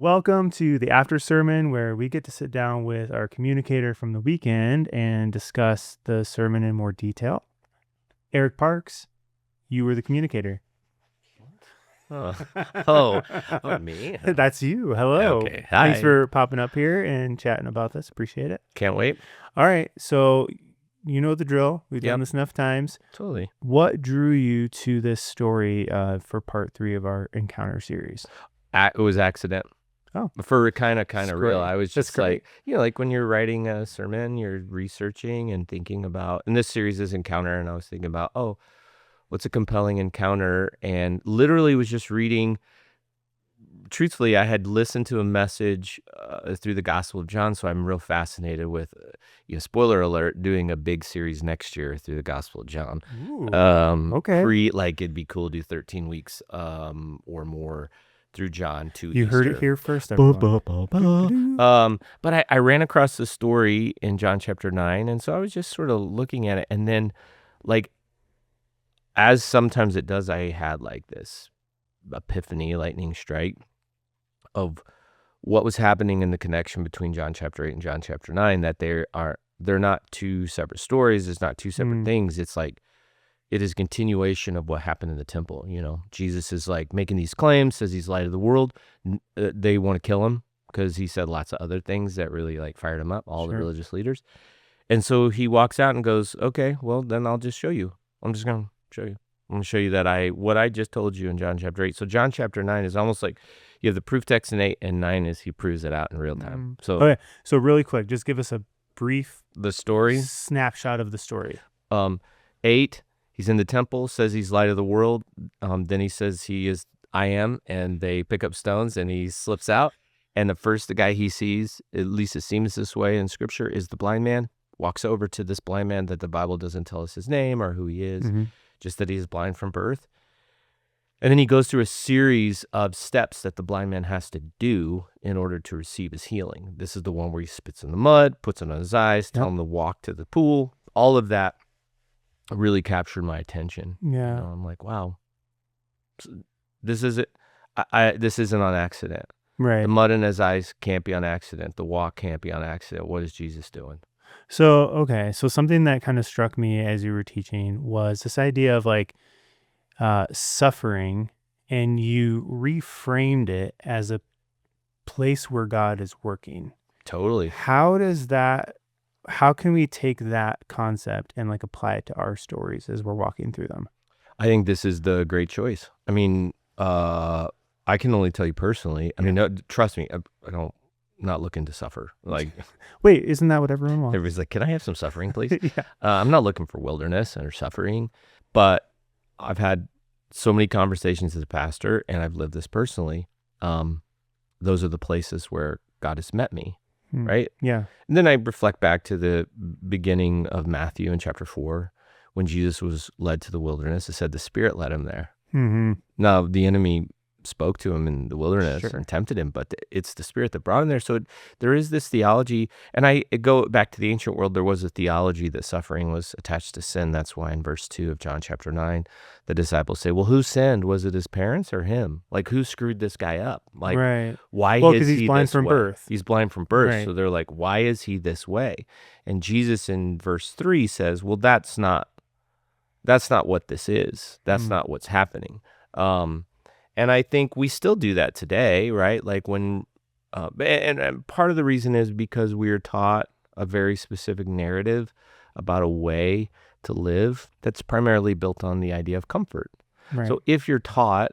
Welcome to the after sermon where we get to sit down with our communicator from the weekend and discuss the sermon in more detail. Eric Parks, you were the communicator. Oh, me? That's you. Hello. Okay. Thanks Hi. for popping up here and chatting about this. Appreciate it. Can't wait. All right. So, you know the drill. We've done Yep. this enough times. Totally. What drew you to this story for part 3 of our encounter series? It was accident. Oh. For kind of That's real. great. I was That's just great. like when you're writing a sermon, you're researching and thinking about, and this series is encounter, and I was thinking about, what's a compelling encounter? And literally was just reading. Truthfully, I had listened to a message through the Gospel of John, so I'm real fascinated with, spoiler alert, doing a big series next year through the Gospel of John. Ooh, okay. It'd be cool to do 13 weeks or more through John to You Easter. heard it here first, everyone. But I ran across the story in John chapter 9, and so I was just sort of looking at it, and then, like, as sometimes it does, I had like this epiphany, lightning strike of what was happening in the connection between John chapter 8 and John chapter 9, that they're not two separate stories, it's not two separate things. It's like it is continuation of what happened in the temple. Jesus is like making these claims, says he's light of the world. They want to kill him because he said lots of other things that really like fired him up, all the religious leaders. And so he walks out and goes, okay, well, then I'll just show you. I'm just going to show you. I'm going to show you that what I just told you in John chapter 8. So John chapter 9 is almost like you have the proof text in 8, and 9 is he proves it out in real time. So really quick, just give us a brief the story snapshot of the story. 8, he's in the temple, says he's light of the world. Then he says he is I am, and they pick up stones, and he slips out. And the guy he sees, at least it seems this way in Scripture, is the blind man. Walks over to this blind man that the Bible doesn't tell us his name or who he is, just that he is blind from birth. And then he goes through a series of steps that the blind man has to do in order to receive his healing. This is the one where he spits in the mud, puts it on his eyes, tell him to walk to the pool. All of that really captured my attention. Yeah. I'm like, wow, this isn't on accident. Right. The mud in his eyes can't be on accident. The walk can't be on accident. What is Jesus doing? So something that kind of struck me as you were teaching was this idea of like suffering, and you reframed it as a place where God is working. Totally. How can we take that concept and like apply it to our stories as we're walking through them? I think this is the great choice. I mean, I can only tell you personally. I mean, no, trust me, I'm not looking to suffer. Like, wait, isn't that what everyone wants? Everybody's like, can I have some suffering, please? Yeah. I'm not looking for wilderness or suffering, but I've had so many conversations as a pastor, and I've lived this personally. Those are the places where God has met me, right? Yeah. And then I reflect back to the beginning of Matthew in chapter 4, when Jesus was led to the wilderness. It said the Spirit led him there. Now, the enemy spoke to him in the wilderness and tempted him, but it's the Spirit that brought him there. So there is this theology, and I go back to the ancient world. There was a theology that suffering was attached to sin. That's why in verse 2 of John chapter 9, the disciples say, well, who sinned? Was it his parents or him? Like, who screwed this guy up? Like, why is he blind from birth? He's blind from birth. Right. So they're like, why is he this way? And Jesus in verse 3 says, well, that's not what this is. That's not what's happening. And I think we still do that today, right? Like when, and part of the reason is because we are taught a very specific narrative about a way to live that's primarily built on the idea of comfort. Right. So if you're taught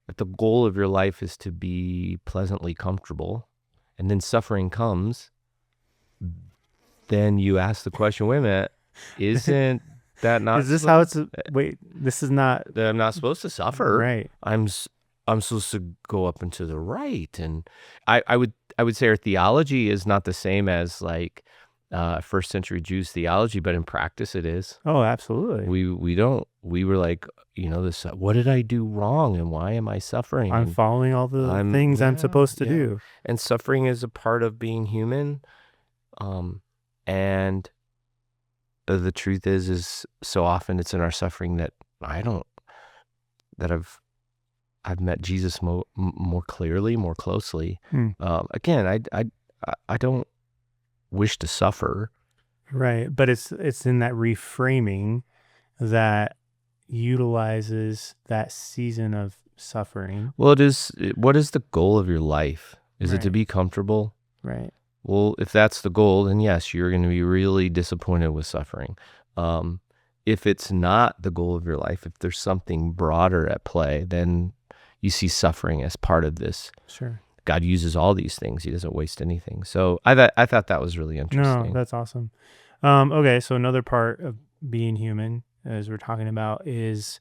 that the goal of your life is to be pleasantly comfortable, and then suffering comes, then you ask the question, wait a minute, isn't that not? Is this how it's? Wait, this is not. I'm not supposed to suffer. Right. I'm supposed to go up and to the right. And I would say our theology is not the same as like first century Jews theology, but in practice it is. Oh, absolutely. We were like, this, what did I do wrong and why am I suffering? I'm following all the things I'm supposed to do. And suffering is a part of being human. And the truth is so often it's in our suffering that I've met Jesus more clearly, more closely. Hmm. Again, I don't wish to suffer. Right. But it's in that reframing that utilizes that season of suffering. Well, what is the goal of your life? Is it to Right. be comfortable? Right. Well, if that's the goal, then yes, you're going to be really disappointed with suffering. If it's not the goal of your life, if there's something broader at play, then you see suffering as part of this. Sure. God uses all these things. He doesn't waste anything. So I thought that was really No, interesting. that's awesome. Okay, so another part of being human, as we're talking about, is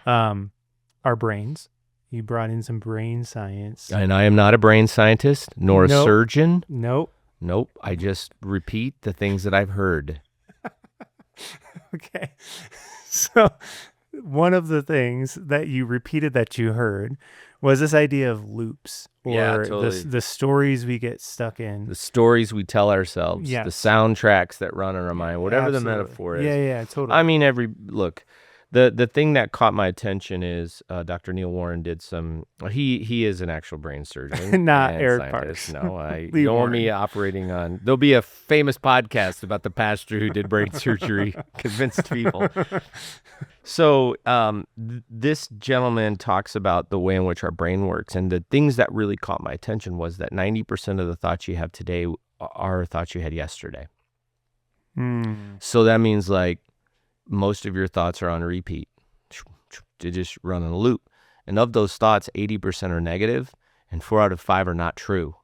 our brains. You brought in some brain science. And I am not a brain scientist nor a Nope. surgeon. Nope. Nope. I just repeat the things that I've heard. Okay. So one of the things that you repeated that you heard was this idea of loops, Yeah, or totally. the stories we get stuck in. The stories we tell ourselves, Yes. the soundtracks that run in our mind, whatever the Absolutely. metaphor is. Yeah, totally. I mean, look, the thing that caught my attention is Dr. Neil Warren did some. He is an actual brain surgeon, Not and Eric scientist. Parks. No, I Lee don't want me Warren. operating on. There'll be a famous podcast about the pastor who did brain surgery, convinced people. So this gentleman talks about the way in which our brain works, and the things that really caught my attention was that 90% of the thoughts you have today are thoughts you had yesterday. So that means like most of your thoughts are on repeat. They just run in a loop. And of those thoughts, 80% are negative and 4 out of 5 are not true.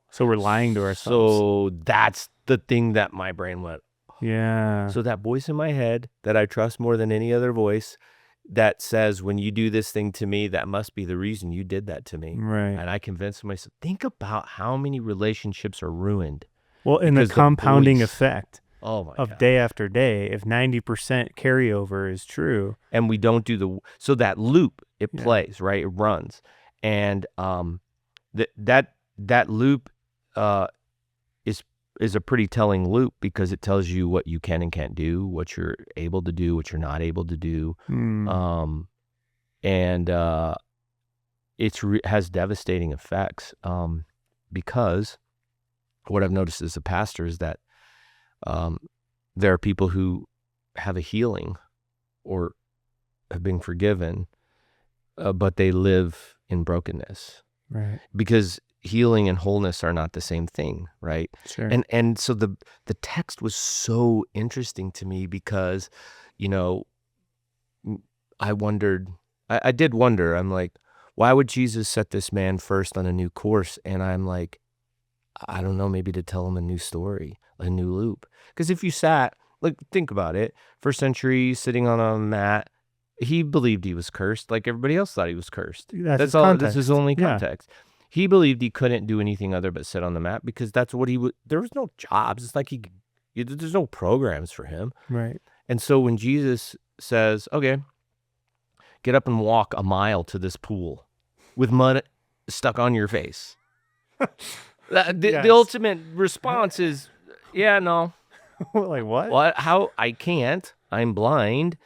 So we're lying to ourselves. So that's the thing that my brain went. Yeah. So that voice in my head that I trust more than any other voice that says, when you do this thing to me, that must be the reason you did that to me. Right. And I convinced myself, think about how many relationships are ruined. Well, in the because compounding voice- effect Oh my of God. day after day, if 90% carryover is true. And we don't do so that loop, it Yeah. plays, right? It runs. And that loop is a pretty telling loop, because it tells you what you can and can't do, what you're able to do, what you're not able to do. And has devastating effects, because what I've noticed as a pastor is that there are people who have a healing or have been forgiven, but they live in brokenness. Right. Because healing and wholeness are not the same thing, right? Sure. And so the text was so interesting to me, because, I did wonder, I'm like, why would Jesus set this man first on a new course? And I'm like, I don't know, maybe to tell him a new story, a new loop. Because if you think about it, first century, sitting on a mat, he believed he was cursed, like everybody else thought he was cursed. That's all. context. This is only Yeah. context. He believed he couldn't do anything other but sit on the mat, because that's what he would. There was no jobs. It's like there's no programs for him. Right. And so when Jesus says, okay, get up and walk a mile to this pool with mud stuck on your face. Yes. The ultimate response is, yeah, no. Like what? What? How? I can't. I'm blind.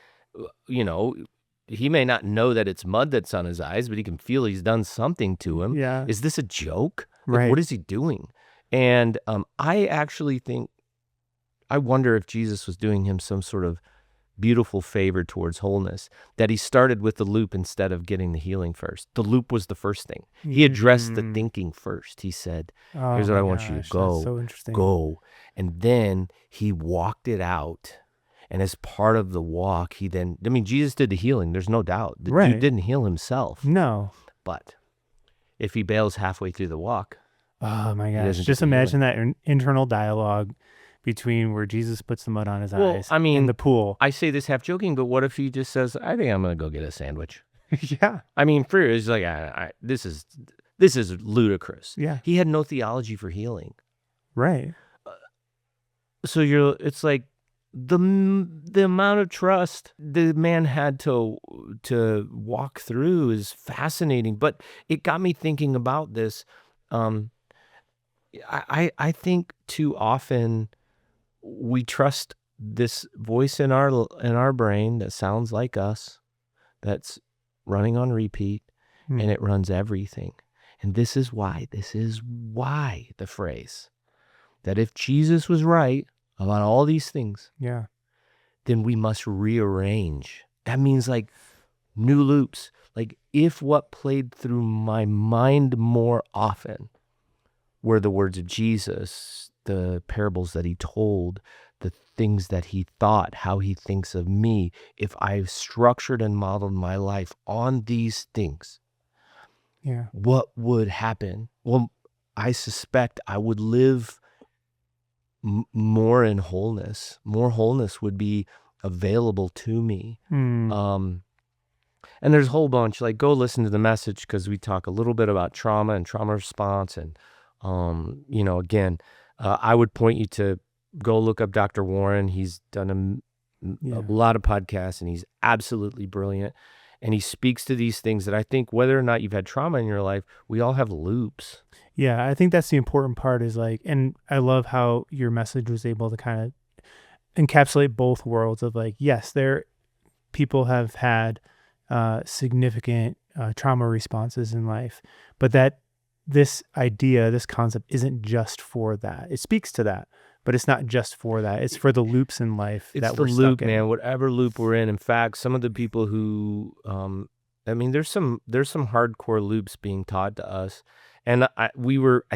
He may not know that it's mud that's on his eyes, but he can feel he's done something to him. Yeah. Is this a joke? Like, Right. what is he doing? And I actually I wonder if Jesus was doing him some sort of beautiful favor towards wholeness, that he started with the loop instead of getting the healing first. The loop was the first thing. He addressed the thinking first. He said, here's what I want you to go. That's so interesting. Go. And then he walked it out. And as part of the walk, Jesus did the healing. There's no doubt. The Right. dude didn't heal himself. No. But if he bails halfway through the walk, Oh my gosh. doesn't Just get the imagine that internal dialogue between where Jesus puts the mud on his eyes I mean, and the pool. I say this half joking, but what if he just says, I think I'm going to go get a sandwich? Yeah. I mean, for real, it's like, this is ludicrous. Yeah. He had no theology for healing. Right. So it's like the amount of trust the man had to walk through is fascinating. But it got me thinking about this. I think too often we trust this voice in our brain that sounds like us, that's running on repeat, and it runs everything. And this is why the phrase that if Jesus was right about all these things, Yeah. then we must rearrange. That means like new loops. Like if what played through my mind more often were the words of Jesus, the parables that he told, the things that he thought, how he thinks of me, if I've structured and modeled my life on these things, Yeah. what would happen? Well, I suspect I would live more in wholeness. More wholeness would be available to me. And there's a whole bunch, like go listen to the message because we talk a little bit about trauma and trauma response. And, again, I would point you to go look up Dr. Warren. He's done a lot of podcasts and he's absolutely brilliant. And he speaks to these things that I think whether or not you've had trauma in your life, we all have loops. Yeah, I think that's the important part is like, and I love how your message was able to kind of encapsulate both worlds of like, yes, people have had significant trauma responses in life, but that this concept isn't just for that. It speaks to that, but it's not just for that. It's for the loops in life that we're loop, stuck in. man. Whatever loop we're in. In fact, some of the people who, there's some hardcore loops being taught to us, and I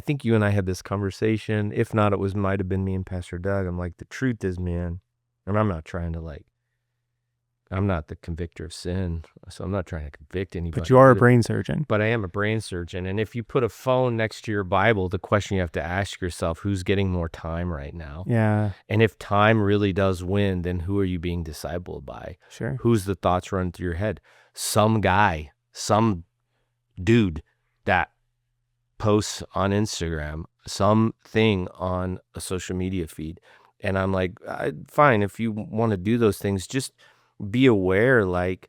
think you and I had this conversation. If not, it might have been me and Pastor Doug. I'm like, the truth is, man, and I'm not trying to I'm not the convictor of sin, so I'm not trying to convict anybody. But you are a brain surgeon. But I am a brain surgeon. And if you put a phone next to your Bible, the question you have to ask yourself, who's getting more time right now? Yeah. And if time really does win, then who are you being discipled by? Sure. Who's the thoughts running through your head? Some guy, some dude that posts on Instagram, something on a social media feed. And I'm like, fine, if you want to do those things, just be aware, the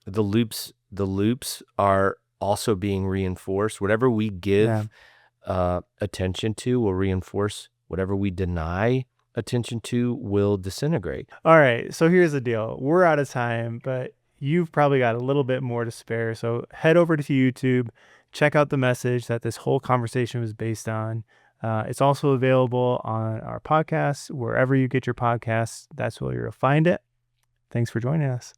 loops are also being reinforced. Whatever we give attention to will reinforce. Whatever we deny attention to will disintegrate. All right, so here's the deal. We're out of time, but you've probably got a little bit more to spare. So head over to YouTube, check out the message that this whole conversation was based on. It's also available on our podcast, wherever you get your podcasts. That's where you'll find it. Thanks for joining us.